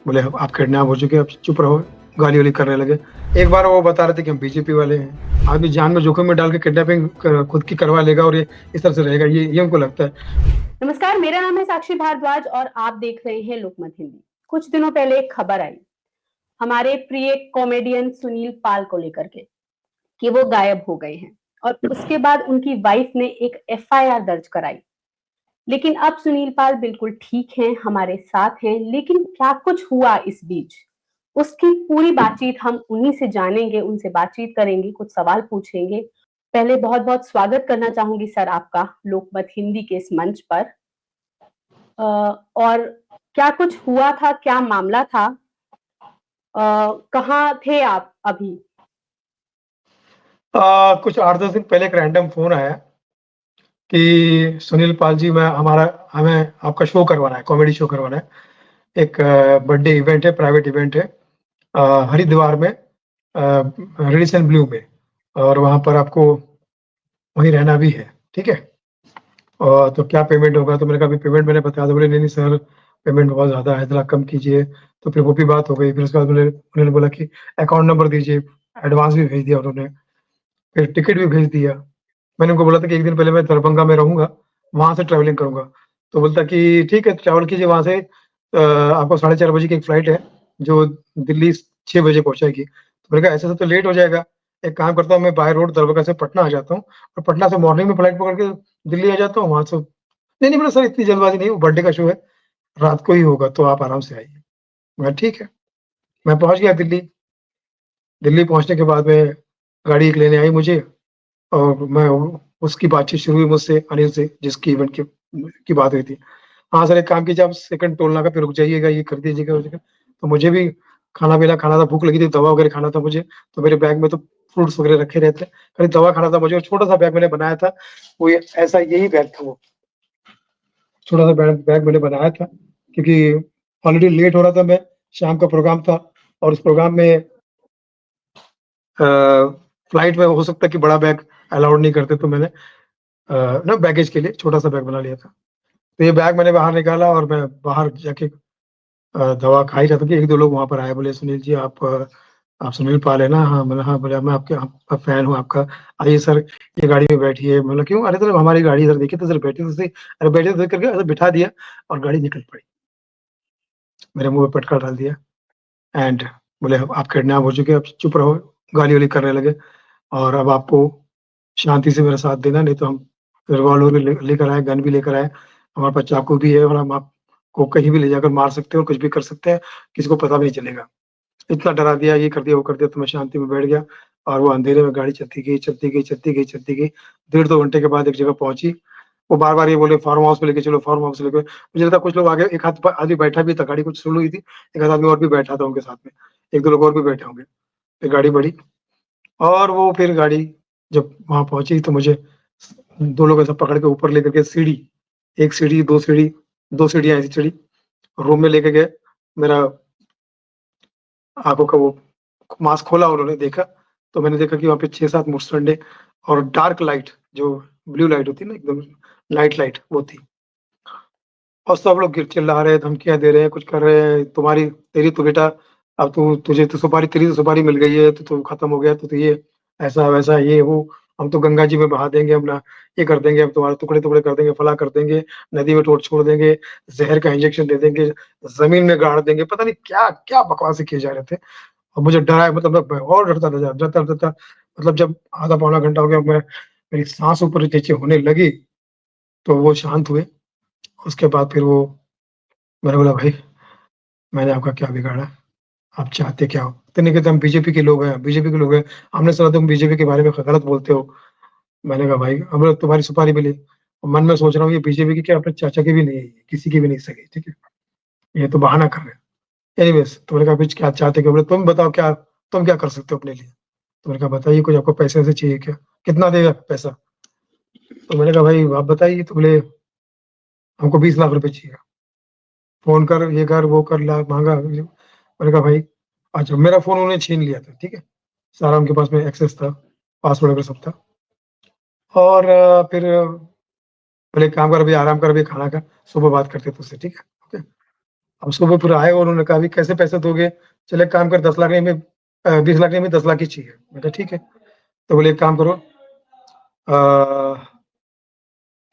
बोले आप किडनैप हो चुके, आप चुप रहो, गाली वाली करने लगे। एक बार वो बता रहे थे कि हम बीजेपी वाले हैं। आदमी जान में जोखिम में डाल के किडनैपिंग खुद की करवा लेगा और ये इस तरह से रहेगा, ये उनको लगता है। नमस्कार, मेरा नाम है साक्षी भारद्वाज और आप देख रहे हैं लोकमत हिंदी। कुछ दिनों पहले एक खबर आई हमारे प्रिय कॉमेडियन सुनील पाल को लेकर के कि वो गायब हो गए हैं और उसके बाद उनकी वाइफ ने एक एफआईआर दर्ज कराई। लेकिन अब सुनील पाल बिल्कुल ठीक हैं, हमारे साथ हैं। लेकिन क्या कुछ हुआ इस बीच, उसकी पूरी बातचीत हम उन्हीं से जानेंगे, उनसे बातचीत करेंगे, कुछ सवाल पूछेंगे। पहले बहुत बहुत स्वागत करना चाहूंगी सर आपका लोकमत हिंदी के इस मंच पर। और क्या कुछ हुआ था, क्या मामला था, कहाँ थे आप अभी? कुछ 8-10 दिन पहले एक रैंडम फोन आया कि सुनील पाल जी, हमें आपका शो करवाना है, कॉमेडी शो करवाना है। एक बर्थडे इवेंट है, प्राइवेट इवेंट है, हरिद्वार में, रेडिसन ब्लू में, और वहां पर आपको वहीं रहना भी है, ठीक है। और तो क्या पेमेंट होगा, तो मैंने कहा पेमेंट मैंने बताया। तो बोले नहीं नहीं सर, पेमेंट बहुत ज़्यादा है, थोड़ा कम कीजिए। तो फिर वो भी बात हो गई। फिर उसके बाद उन्होंने बोला कि अकाउंट नंबर दीजिए। एडवांस भी भेज दिया उन्होंने, फिर टिकट भी भेज दिया। मैंने उनको बोला था कि एक दिन पहले मैं दरभंगा में रहूंगा, वहां से ट्रैवलिंग करूंगा। तो बोलता कि ठीक है, ट्रैवल कीजिए वहां से। आपको 4:30 बजे की एक फ्लाइट है जो दिल्ली 6 बजे पहुंचाएगी। तो मैंने कहा ऐसे तो लेट हो जाएगा, एक काम करता हूँ, मैं बाय रोड दरभंगा से पटना आ जाता हूँ और पटना से मॉर्निंग में फ्लाइट पकड़ के दिल्ली आ जाता हूँ। वहां से नहीं नहीं बोला सर, इतनी जल्दबाजी नहीं, वो बर्थडे का शो है, रात को ही होगा, तो आप आराम से आइए। मैं ठीक है। मैं पहुंच गया दिल्ली। दिल्ली पहुंचने के बाद में गाड़ी एक लेने आई मुझे, और मैं उसकी बातचीत शुरू हुई मुझसे, अनिल से, जिसकी इवेंट की बात हुई थी। हाँ सर, एक काम कीजिए, आप सेकंड टोल नाका पे रुक जाइएगा, ये कर दीजिएगा वो जगह। तो मुझे भी खाना पीना खाना था, भूख लगी थी, दवा वगैरह खाना था मुझे। तो मेरे बैग में तो फ्रूट्स वगैरह रखे रहते, खाली दवा खाना था मुझे। और छोटा सा बैग मैंने बनाया था, वो ऐसा यही बैग था, वो छोटा सा बैग मैंने बनाया था, क्योंकि ऑलरेडी लेट हो रहा था मैं। शाम का प्रोग्राम था, और उस प्रोग्राम में फ्लाइट में हो सकता है कि बड़ा बैग अलाउड नहीं करते, तो मैंने ना बैगेज के लिए छोटा सा बैग बना लिया था। तो ये बैग मैंने बाहर निकाला और मैं बाहर जाके दवा खा ही रहा था कि एक दो लोग वहां पर आए, बोले सुनील जी आप सुनील पाल है ना? हाँ, मैंने हाँ। बोले मैं आपका फैन हूँ आपका, आइए सर, ये गाड़ी में बैठिए। मतलब क्यों? अरे सर हमारी गाड़ी इधर देखिए तो सर, बैठे तो सही। अरे बैठे तो सही करके ऐसे बिठा दिया और गाड़ी निकल पड़ी। मेरे मुंह पे पटका डाल दिया। एंड बोले आप किडनैप हो चुके, आप चुप रहो, गाली वाली करने लगे। और अब आपको शांति से मेरा साथ देना, नहीं तो हम रिवॉल्वर भी लेकर आए, गन भी लेकर आए, हमारे पास चाकू भी है, और हम आपको कहीं भी ले जाकर मार सकते हैं और कुछ भी कर सकते हैं, किसी को पता भी नहीं चलेगा। इतना डरा दिया, ये कर दिया वो कर दिया। तो मैं शांति में बैठ गया, और वो अंधेरे में गाड़ी चलती गई, चलती गई, चलती गई, चलती गई। 1.5-2 घंटे के बाद एक जगह पहुंची। वो बार बार ये बोले फार्म हाउस में लेके चलो, फार्म हाउस लेके। मुझे लगता कुछ लोग आगे, एक हाथ आदमी बैठा भी था, गाड़ी कुछ सुन हुई थी, एक हाथ आदमी और भी बैठा था उनके साथ में, एक दो लोग और भी बैठे होंगे। फिर गाड़ी बढ़ी, और वो फिर गाड़ी जब वहां पहुंची तो मुझे दो लोग ऐसा पकड़ के ऊपर लेकर के सीढ़ी, एक सीढ़ी, दो सीढ़ियां ऐसी चढ़ी, रूम में लेके गए। मेरा आंखों का वो मास्क खोला, उन्होंने देखा। तो मैंने देखा कि वहाँ पे 6-7 मुस्टंडे और डार्क लाइट, जो ब्लू लाइट होती है ना, एकदम लाइट लाइट, वो थी। और सब लोग गिर चिल्ला रहे हैं, धमकियां दे रहे हैं, कुछ कर रहे हैं, तुम्हारी तेरी तो बेटा, अब तुझे तो सुपारी, तेरी तो सुपारी मिल गई है, तो खत्म हो गया, तो ये ऐसा वैसा ये वो, हम तो गंगा जी में बहा देंगे, हम ना ये कर देंगे, हम तुम्हारे टुकड़े टुकड़े कर देंगे, फला कर देंगे, नदी में छोड़ देंगे, जहर का इंजेक्शन दे देंगे, जमीन में गाड़ देंगे, पता नहीं क्या क्या बकवास किए जा रहे थे। और मुझे डरा, मतलब मैं और डरता था, डरता डरता। मतलब जब आधा पौना घंटा हो गया, मेरी सांस ऊपर नीचे होने लगी, तो वो शांत हुए। उसके बाद फिर वो, मैंने बोला भाई, मैंने आपका क्या बिगाड़ा? आप चाहते क्या हो? तो नहीं, कहते हम बीजेपी के लोग हैं, बीजेपी के लोग हैं, हमने सुना तुम बीजेपी के बारे में गलत बोलते हो। मैंने कहा भाई, अब तुम्हारी सुपारी मिली। और मन में सोच रहा हूँ ये बीजेपी की क्या, अपने चाचा की भी नहीं है, किसी की भी नहीं सगी, ठीक है, ये तो बहाना कर रहे हैं। एनीवेज, तो मैंने कहा कुछ क्या चाहते, क्या बोले, तुम बताओ क्या, तुम क्या कर सकते हो अपने लिए? तो मैंने कहा बताइए, कुछ आपको पैसे से चाहिए क्या? कितना देगा पैसा? तो मैंने कहा भाई आप बताइए। तो बोले हमको 20 लाख रुपए चाहिए, फोन कर, ये कर, वो कर, ला मांगा। मैंने कहा भाई, अच्छा, मेरा फोन उन्होंने छीन लिया था, ठीक है, सारा उनके पास में एक्सेस था, पासवर्ड वगैरह सब था। और फिर बोले काम कर, अभी आराम कर, अभी खाना खा, सुबह बात करते हैं तुझसे, ठीक है, ओके। अब सुबह फिर आए और उन्होंने कहा अभी कैसे पैसे दोगे? चले एक काम कर 10 लाख नहीं में 20 लाख नहीं में 10 लाख ही चाहिए। मैं कहा ठीक है। तो बोले एक काम करो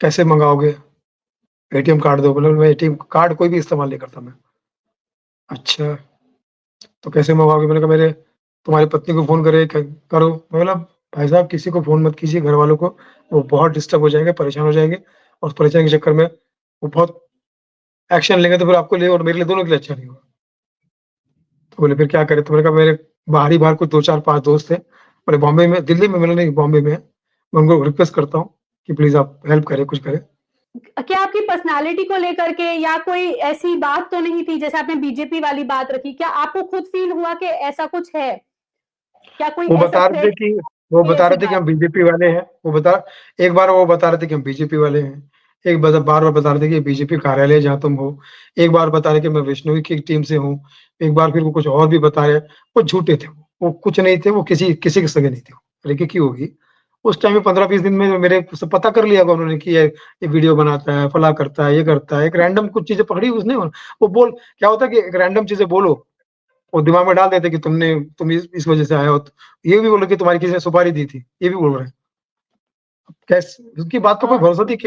कैसे मंगाओगे? एटीएम कार्ड दो। बोला मैं एटीएम कार्ड कोई भी इस्तेमाल नहीं करता मैं। अच्छा, तो कैसे मंगाओगे? मैंने कहा मेरे तुम्हारी पत्नी को फ़ोन करो। मैं बोला भाई साहब किसी को फ़ोन मत कीजिए घर वालों को, वो बहुत डिस्टर्ब हो जाएँगे, परेशान हो जाएँगे और उस परेशानी के चक्कर में वो बहुत एक्शन लेंगे तो फिर आपके लिए और मेरे लिए दोनों के लिए अच्छा नहीं होगा। तो बोले फिर क्या करें? तो मैंने कहा मेरे बाहर कुछ 2-4-5 दोस्त हैं, बोले बॉम्बे में, दिल्ली में मिले नहीं, बॉम्बे में है। मैं उनको रिक्वेस्ट करता हूँ कि प्लीज़ आप हेल्प करें, कुछ करें। क्या आपकी पर्सनैलिटी को लेकर के या कोई ऐसी बात तो नहीं थी, जैसे आपने बीजेपी वाली बात रखी, क्या आपको खुद फ़ील हुआ कि ऐसा कुछ है? क्या कोई वो ऐसा बता रहे थे थ्रेट, कि वो कोई बता ऐसी रहे थे कि बात? हम बीजेपी वाले हैं। एक बार वो बता रहे थे कि हम बीजेपी वाले हैं। एक बार-बार बता रहे थे कि बीजेपी कार्यालय जहाँ तुम हो। एक बार बता रहे कि मैं वैष्णवी की टीम से हूँ। एक बार फिर वो कुछ और भी बता रहे। वो झूठे थे। वो कुछ नहीं थे, वो किसी किसी के सगे नहीं थे। लड़की की होगी। उस टाइम में 15-20 दिन में मेरे से पता कर लिया होगा उन्होंने कि ये वीडियो बनाता है, फलाँ करता है, ये करता है। एक रैंडम कुछ चीज़ें पकड़ी उसने। वो बोल क्या होता है कि एक रैंडम चीज़ें बोलो, वो दिमाग में डाल देते कि तुम इस वजह से आए हो। ये भी बोलो कि तुम्हारी किसी ने सुपारी दी थी, ये भी बोल रहे हैं। कैस उसकी बात पे कोई अ, भरोसा नहीं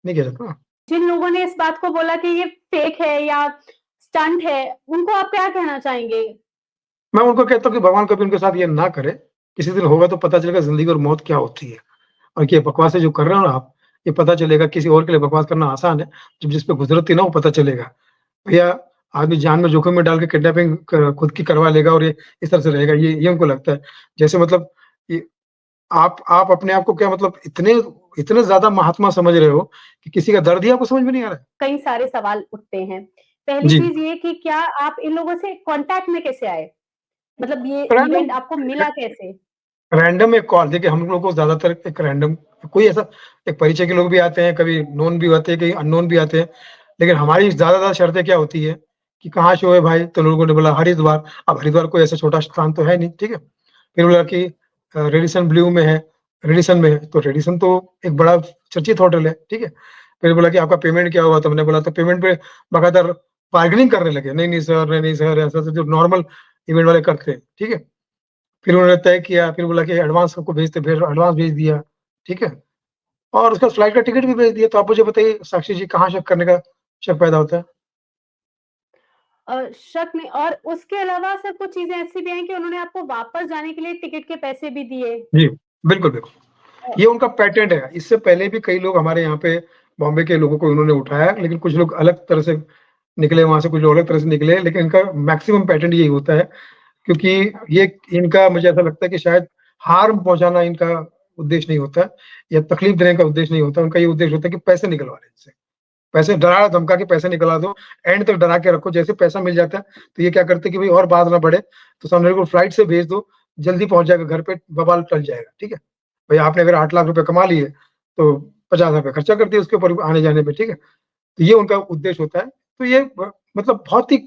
किया जाता ना। जिन लोगों ने इस बात को बोला कि ये फेक है या स्टंट है, उनको आप क्या कहना चाहेंगे? मैं उनको कहता हूँ कि भगवान कभी उनके साथ ये ना करे। किसी दिन होगा तो पता चलेगा ज़िंदगी और मौत क्या होती है। और ये बकवासें जो कर रहे हो ना आप, ये पता चलेगा किसी और के लिए बकवास करना आसान है, जब जिस पे गुज़रती ना वो पता चलेगा। भैया आदमी जान में जोखिम में डाल के किडनैपिंग खुद की करवा लेगा और ये इस तरह से रहेगा, ये उनको लगता है। जैसे मतलब ये आप अपने आप को क्या मतलब इतने इतने ज़्यादा महात्मा समझ रहे हो कि किसी का दर्द ही आपको समझ में नहीं आ रहा है? कई सारे सवाल उठते हैं। पहली जी। चीज़ ये कि क्या आप इन लोगों से कॉन्टैक्ट में कैसे आए? मतलब ये रैंडम इवेंट आपको मिला कैसे? रैंडम एक कॉल देखिए हम लोग को ज़्यादातर एक रैंडम कोई ऐसा एक परिचय के लोग भी आते हैं, कभी नोन भी होते हैं, कहीं अननोन भी आते हैं। लेकिन हमारी ज़्यादातर शर्तें क्या होती है कि कहाँ शो है भाई? तो लोगों ने बोला हरिद्वार। अब हरिद्वार कोई ऐसा छोटा स्थान तो है नहीं, ठीक है? फिर बोला कि रेडिसन ब्लू में है, रेडिसन में है, तो रेडिसन तो एक बड़ा चर्चित होटल है, ठीक है? फिर बोला कि आपका पेमेंट क्या हुआ? तो हमने बोला तो पेमेंट पे बाकायदा बार्गेनिंग करने लगे, नहीं सर, ऐसा-ऐसा जो नॉर्मल इवेंट वाले करते हैं, ठीक है? फिर उन्होंने तय किया, फिर बोला कि एडवांस सबको भेजते, फिर एडवांस भेज दिया, ठीक है? और उसका फ्लाइट का टिकट भी भेज दिया। तो आप मुझे बताइए साक्षी जी कहाँ शक करने का शक पैदा होता है? शक नहीं, और उसके अलावा सर कुछ चीज़ें ऐसी भी हैं कि उन्होंने आपको वापस जाने के लिए टिकट के पैसे भी दिए। जी, बिल्कुल, बिल्कुल। अ, ये उनका पैटर्न है। इससे पहले भी कई लोग हमारे यहाँ पे बॉम्बे के लोगों को उन्होंने उठाया, लेकिन कुछ लोग अलग तरह से निकले वहाँ से, कुछ लोग अलग तरह से निकले, लेकिन इनका मैक्सिमम पैटर्न यही होता है क्योंकि ये इनका मुझे ऐसा लगता है कि शायद हार्म पहुँचाना इनका उद्देश्य नहीं होता है या तकलीफ देने का उद्देश्य नहीं होता। उनका ये उद्देश्य होता है कि पैसे निकलवा लें इनसे। पैसे डरा-धमका के पैसे निकलवा दो, एंड तक डरा के रखो, जैसे पैसा मिल जाता है, तो ये क्या करते हैं कि भई और बात ना बढ़े, तो सामने वाले को फ्लाइट से भेज दो, जल्दी पहुँच जाएगा घर पे, बवाल टल जाएगा, ठीक है? भई आपने अगर 8 लाख रुपए कमा लिए, तो 50 रुपए खर्चा कर दिए उसके ऊपर आने-जाने पे, ठीक है? तो ये उनका उद्देश्य होता है। तो ये मतलब बहुत ही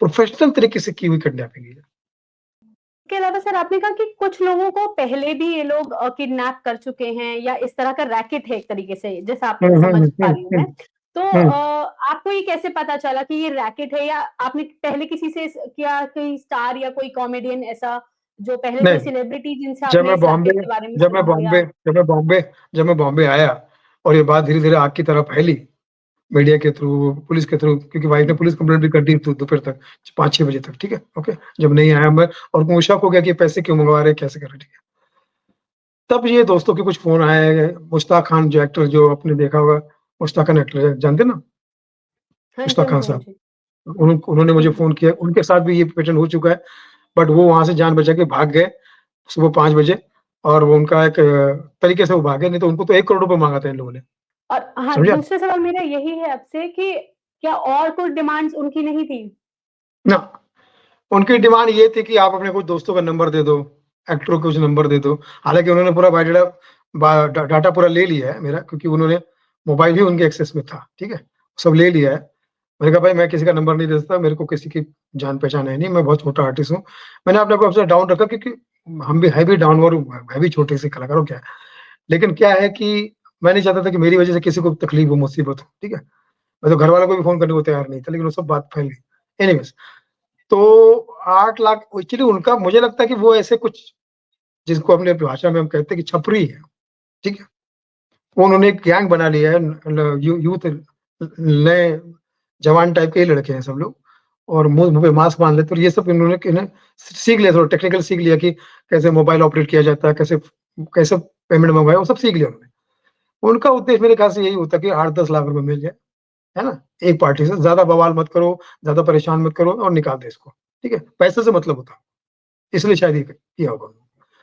प्रोफेशनल तरीके से की हुई किडनैपिंग है ये। इसके अलावा सर आपने कहा कि कुछ लोगों को पहले भी ये लोग किडनैप कर चुके हैं या इस तरह का रैकेट है एक तरीके से, जैसा आप हुँ, हुँ, समझ हुँ, पा रही हूँ हुँ, मैं। तो हुँ। आपको ये कैसे पता चला कि ये रैकेट है, या आपने पहले किसी से क्या कोई स्टार या कोई कॉमेडियन ऐसा, जो पहले कोई नहीं, सेलिब्रिटी जिनसे जब आपने मैं इस बॉम्बे रैकेट के बारे में जब सुना मैं हो, या बॉम्बे जब मैं बॉम्बे जब मैं बॉम्बे आया और ये बात धीरे-धीरे आग की तरह फैली मीडिया के थ्रू, पुलिस के थ्रू क्योंकि वाइफ ने पुलिस कंप्लेंट भी कर दी दोपहर तक 5-6 बजे तक, ठीक है? ओके। जब नहीं आया मैं और उनको शक हो गया कि पैसे क्यों मंगवा रहे हैं, कैसे कर रहे हैं, ठीक है? तब ये दोस्तों के कुछ फ़ोन आए, मुश्ताक खान जो एक्टर जो आपने देखा होगा, मुश्ताक खान एक्टर जानते हैं ना? हाँ जी, मुश्ताक हाँ खान जी, हाँ साहब। जी। उन्होंने हुँ, मुझे हुँ। फ़ोन किया, उनके साथ भी ये पैटर्न हो चुका है, बट वो वहाँ से जान बचा के भाग गए, सुबह 5 बजे और वो उनका एक तरीके से वो भागे, नहीं तो उनको तो 1 करोड़ रुपए माँगा था इन लोगों ने, और हाँ, समझे आप? दूसरा सवाल मेरा यही है आपसे कि क्या और कोई डिमांड्स उनकी नहीं थी? ना, उनकी डिमांड ये थी कि आप अपने कुछ दोस्तों का नंबर दे दो, एक्टरों के कुछ नंबर दे दो। हालाँकि उन्होंने पूरा बायोडाटा डाटा पूरा ले लिया है मेरा क्योंकि उन्होंने मोबाइल ही उनके एक्सेस में था, ठीक है? सब ले लिया है। मैंने कहा भाई मैं किसी का नंबर नहीं दे सकता, मेरे को किसी की जान-पहचान है नहीं, मैं बहुत छोटा आर्टिस्ट हूँ। मैंने अपने को सबसे डाउन रखा क्योंकि हम भी है भी डाउनवर मैं भी छोटे से कलाकार हूँ क्या है। लेकिन क्या है कि मैं नहीं चाहता था कि मेरी वज़ह से किसी को तकलीफ हो, मुसीबत हो, ठीक है? मैं तो घरवालों को भी फ़ोन करने को तैयार नहीं था, लेकिन वो सब बात फैल गई। एनीवेज, तो 8 लाख एक्चुअली उनका, मुझे लगता है कि वो ऐसे कुछ, जिसको अपने भाषा में हम कहते हैं कि छपरी है, ठीक है? उन्होंने एक गैंग बना लिया है, यूथ, नए जवान टाइप के ही लड़के हैं सब लोग, और मुँह पे मास्क बांध लेते, और ये सब इन्होंने सीख लिया, थोड़ा टेक्निकल सीख लिया कि कैसे मोबाइल ऑपरेट किया जाता है, कैसे कैसे पेमेंट मंगवाए, वो सब सीख लिया उन्होंने। उनका उद्देश्य मेरे ख्याल से यही होता है कि 8-10 लाख रुपए मिल जाए, है ना? एक पार्टी से ज़्यादा बवाल मत करो, ज़्यादा परेशान मत करो और निकाल दे इसको, ठीक है? पैसे से मतलब होता है, इसलिए शायद ये किया होगा।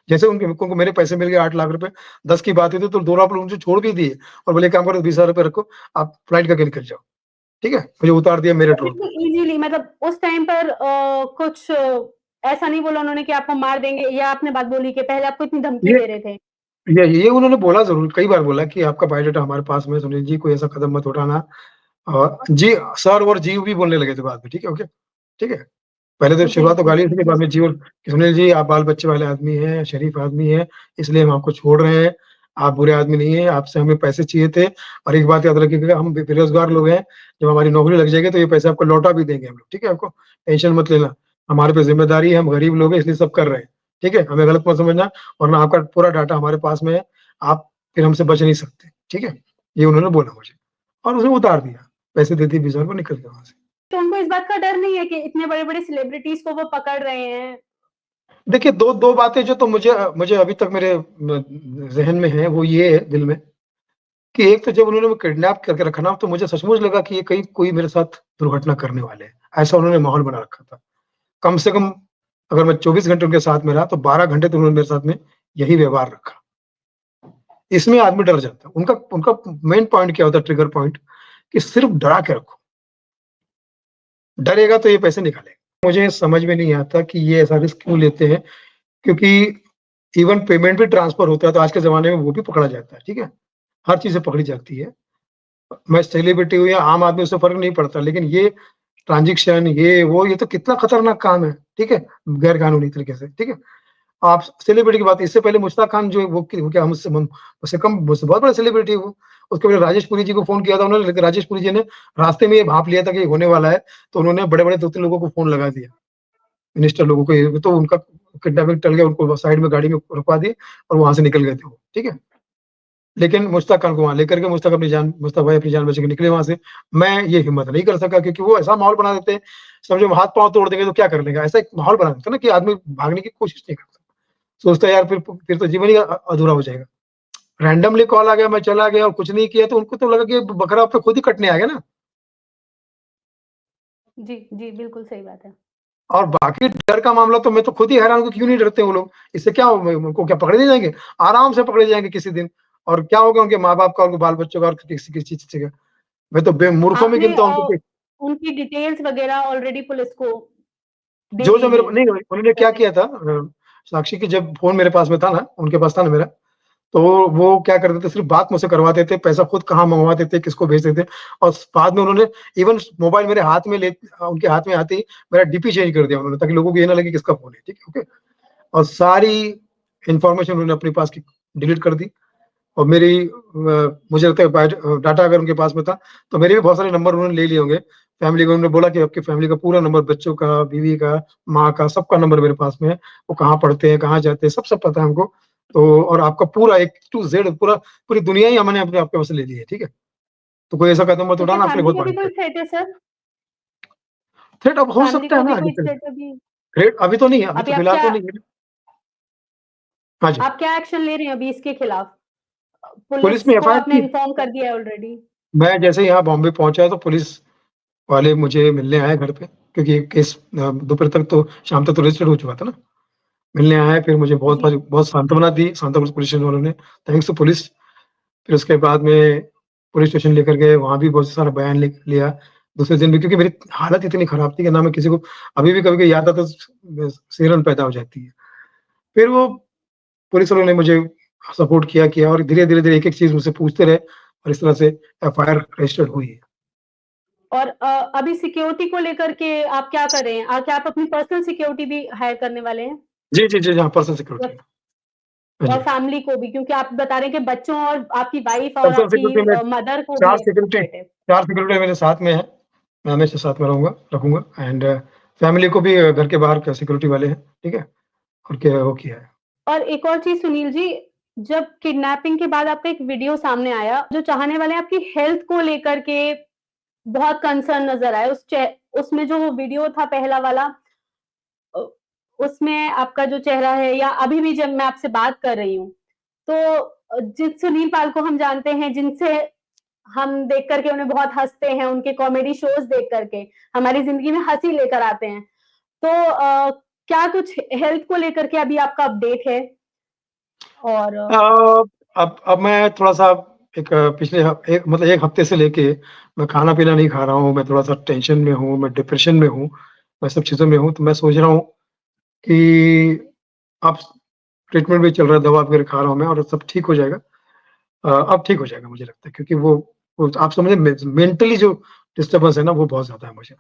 जैसे उनको मेरे पैसे मिल गए 8 लाख रुपए, 10 की बात हुई थी तो 2 लाख उनसे छोड़ भी दिए और बोले, काम करो 20,000 रुपए रखो, आप फ्लाइट करके निकल जाओ, ठीक है? मुझे उतार दिया मेरठ रोड पे। इजीली, मतलब उस टाइम पर कुछ ऐसा नहीं बोला उन्होंने कि आपको मार देंगे, या आपने बात बोली कि पहले आपको इतनी धमकी ये दे रहे थे? ये उन्होंने बोला ज़रूर, कई बार बोला कि आपका बायोडाटा हमारे पास में है, सुनील जी, कोई ऐसा कदम मत उठाना। जी सर और जी भी बोलने लगे थे बाद में, ठीक है? ओके, ठीक है? पहले तो जी, शुरुआत तो जी, गाली जी, थी, बाद में जी, और सुनील जी आप बाल बच्चे वाले आदमी हैं, शरीफ आदमी हैं, इसलिए हम आपको छोड़ रहे हैं। आप बुरे आदमी नहीं हैं, आपसे हमें पैसे चाहिए थे, और एक बात याद रखिएगा, हम बेरोज़गार लोग हैं, जब हमारी नौकरी लग जाएगी तो ये पैसे आपको लौटा भी देंगे हम लोग, ठीक है? आपको टेंशन मत लेना, हमारे पे ज़िम्मेदारी है, हम गरीब लोग हैं इसलिए सब कर रहे हैं, ठीक है? हमें गलत मत समझना, वरना आपका पूरा डाटा हमारे पास में है, आप फिर हमसे बच नहीं सकते, ठीक है? ये उन्होंने बोला मुझे, और उसने उतार दिया, पैसे दे दिए 20,000 रुपए, निकल गया वहाँ से। तो उनको इस बात का डर नहीं है कि इतने बड़े-बड़े सेलिब्रिटीज़ को वो पकड़ रहे हैं? देखिए, 2 बातें जो तो मुझे मुझे अभी तक मेरे ज़हन में है, वो ये है दिल में, कि एक तो जब उन्होंने वो किडनैप करके रखा ना, तो मुझे सचमुच लगा कि ये कहीं कोई मेरे साथ दुर्घटना करने वाले हैं। ऐसा उन्होंने माहौल बना रखा था। कम से कम अगर मैं 24 घंटे उनके साथ में रहा, तो 12 घंटे तो उन्होंने मेरे साथ में यही व्यवहार रखा। इसमें आदमी डर जाता है। उनका उनका मेन पॉइंट क्या होता है, ट्रिगर पॉइंट, कि सिर्फ डरा के रखो। डरेगा तो ये पैसे निकालेगा। मुझे समझ में नहीं आता कि ये ऐसा रिस्क क्यों लेते हैं, क्योंकि इवन पेमेंट भी ट्रांसफर होता है, तो आज के ज़माने में वो भी पकड़ा जाता है, ठीक है? हर चीज़ें पकड़ी जाती है। मैं सेलिब्रिटी हूँ या आम आदमी, उससे फ़र्क नहीं पड़ता, लेकिन ये ट्रांज़ैक्शन, ये वो, ये तो कितना खतरनाक काम है, ठीक है? गैर कानूनी तरीके से, ठीक है? आप सेलिब्रिटी की बात, इससे पहले मुश्ताक खान जो है वो क्या मुझसे कम, मुझसे बहुत बड़ा सेलिब्रिटी है वो। उसके पहले राजेश पुरी जी को फ़ोन किया था उन्होंने, लेकिन राजेश पुरी जी ने रास्ते में ये भाँप लिया था कि ये होने वाला है, तो उन्होंने बड़े-बड़े 2-3 लोगों को फ़ोन लगा दिया, मिनिस्टर लोगों को, ये तो उनका किडनैपिंग टल गया, उनको साइड में गाड़ी में रुकवा दिए और वहाँ से निकल गए थे वो, ठीक है? लेकिन मुश्ताक खान को वहाँ लेकर के मुश्ताक भाई अपनी जान बचा के निकले वहाँ से। मैं ये हिम्मत नहीं कर सका, क्योंकि वो ऐसा माहौल बना देते हैं, समझो हाथ-पाँव तोड़ देंगे तो क्या कर लेगा? ऐसा एक माहौल बना देते हैं ना कि आदमी भागने की कोशिश नहीं करता। सोचता है यार फिर तो जीवन ही अधूरा हो जाएगा। रैंडमली कॉल आ गया, मैं चला गया और कुछ नहीं किया, तो उनको तो लगा कि बकरा अब तो खुद ही कटने आ गया ना। जी, जी, बिल्कुल सही बात है। और बाकी डर का मामला तो मैं तो खुद ही हैरान हूँ कि क्यों नहीं डरते वो लोग? इससे क्या हो, उनको क्या पकड़े नहीं जाएँगे? आराम से पकड़े जाएँगे किसी दिन, और क्या होगा उनके माँ-बाप का, उनके बाल-बच्चों का, और किसी चीज़ का। मैं तो मूर्खों में आपने गिनता हूँ उनको कि उनकी डिटेल्स वगैरह ऑलरेडी पुलिस को दे जो दी मेरे हैं? नहीं, उन्होंने क्या जैसे किया था, साक्षी की जब फ़ोन मेरे पास में था ना, उनके पास था ना मेरा, तो वो क्या करते थे, सिर्फ़ बात मुझसे करवाते थे, पैसा खुद कहाँ मँगवाते थे, किसको भेजते थे, और बाद में उन्होंने इवन मोबाइल मेरे हाथ में उनके हाथ में आते ही मेरा डीपी चेंज कर दिया उन्होंने, ताकि लोगों को ये ना लगे किसका फ़ोन है, ठीक है, ओके? और सारी इन्फॉर्मेशन उन्होंने अपने पास की डिलीट कर दी, और मुझे लगता है डाटा अगर उनके पास में था, तो मेरे भी बहुत सारे नंबर उन्होंने ले लिए होंगे। फैमिली को उन्होंने बोला कि आपकी फैमिली का पूरा नंबर, बच्चों का, बीवी का, माँ का, सबका नंबर मेरे पास में है। वो कहाँ पढ़ते हैं, कहाँ जाते हैं, सब पता है हमको। तो और आपका पूरा A to Z पूरी दुनिया ही हमने अपने आपके पास से ले ली है, ठीक है? तो कोई ऐसा कदम मत तो क्या उठाना, आपके लिए फैमिली बहुत को बड़ा भी कोई थ्रेट। थ्रेट है सर? थ्रेट अब हो फैमिली सकता को है भी ना आगे कोई चल के। थ्रेट अभी? थ्रेट अभी तो नहीं है, अभी अभी तो फिलहाल तो नहीं है। हाँ जी। आप क्या एक्शन ले रहे हैं अभी इसके खिलाफ? पुलिस पुलिस में को एफआईआर आपने की। इन्फॉर्म कर दिया है ऑलरेडी? मैं जैसे ही यहाँ बॉम्बे पहुँचा तो पुलिस वाले मुझे मिलने आए घर पे, क्योंकि केस दोपहर तक तो, शाम तक तो रजिस्टर्ड हो चुका था ना। मिलने आए, फिर मुझे जी, बहुत सांत्वना दी, सांतापुर पुलिस स्टेशन वालों ने, थैंक्स टू पुलिस। फिर उसके बाद में पुलिस स्टेशन लेकर गए, वहाँ भी बहुत सारा बयान लिया। दूसरे दिन भी, क्योंकि मेरी हालत इतनी खराब थी कि ना मैं किसी को, अभी भी कभी-कभी याद आता तो सिहरन पैदा हो जाती है। फिर वो पुलिस वालों ने मुझे सपोर्ट किया और धीरे-धीरे एक-एक चीज़ मुझसे पूछते रहे, और इस तरह से एफआईआर रजिस्टर्ड हुई है। और अभी सिक्योरिटी को लेकर के आप क्या कर रहे हैं? क्या आप अपनी पर्सनल सिक्योरिटी भी हायर करने वाले हैं? जी, हाँ, पर्सनल या सिक्योरिटी है। हाँ और जी। फैमिली को भी? क्योंकि आप बता रहे हैं कि बच्चों और आपकी वाइफ और पर्सनल आपकी सिक्योरिटी में मदर को भी 4 है सिक्योरिटी थ्रेट है। 4 सिक्योरिटी मेरे साथ में है। मैं हमेशा साथ में रखूँगा एंड फैमिली को भी घर के बाहर सिक्योरिटी वाले हैं, ठीक है? और क्या वो किया है। और एक और चीज़ सुनील जी, जब किडनैपिंग के बाद आपका एक वीडियो सामने आया, जो चाहने वाले आपकी हेल्थ को लेकर के बहुत कंसर्न नज़र आए। उसमें जो वो वीडियो था पहला वाला, अ, उसमें आपका जो चेहरा है या अभी भी जब मैं आपसे बात कर रही हूँ, तो जिस सुनील पाल को हम जानते हैं, जिनसे हम देख कर के उन्हें बहुत हँसते हैं, उनके कॉमेडी शोज़ देख कर के हमारी ज़िंदगी में हँसी लेकर आते हैं। तो क्या कुछ हेल्थ को लेकर के अभी आपका अपडेट है? और अब मैं थोड़ा-सा एक पिछले ह एक मतलब 1 हफ्ते से लेके मैं खाना-पीना नहीं खा रहा हूँ, मैं थोड़ा-सा टेंशन में हूँ, मैं डिप्रेशन में हूँ, मैं सब चीज़ों में हूँ, तो मैं सोच रहा हूँ कि अब ट्रीटमेंट भी चल रहा है, दवा वगैरह खा रहा हूँ मैं और सब ठीक हो जाएगा। अब ठीक हो जाएगा मुझे लगता है क्योंकि वो आप समझे मेंटली जो डिस्टर्बेंस है ना, वो बहुत ज़्यादा है मुझे।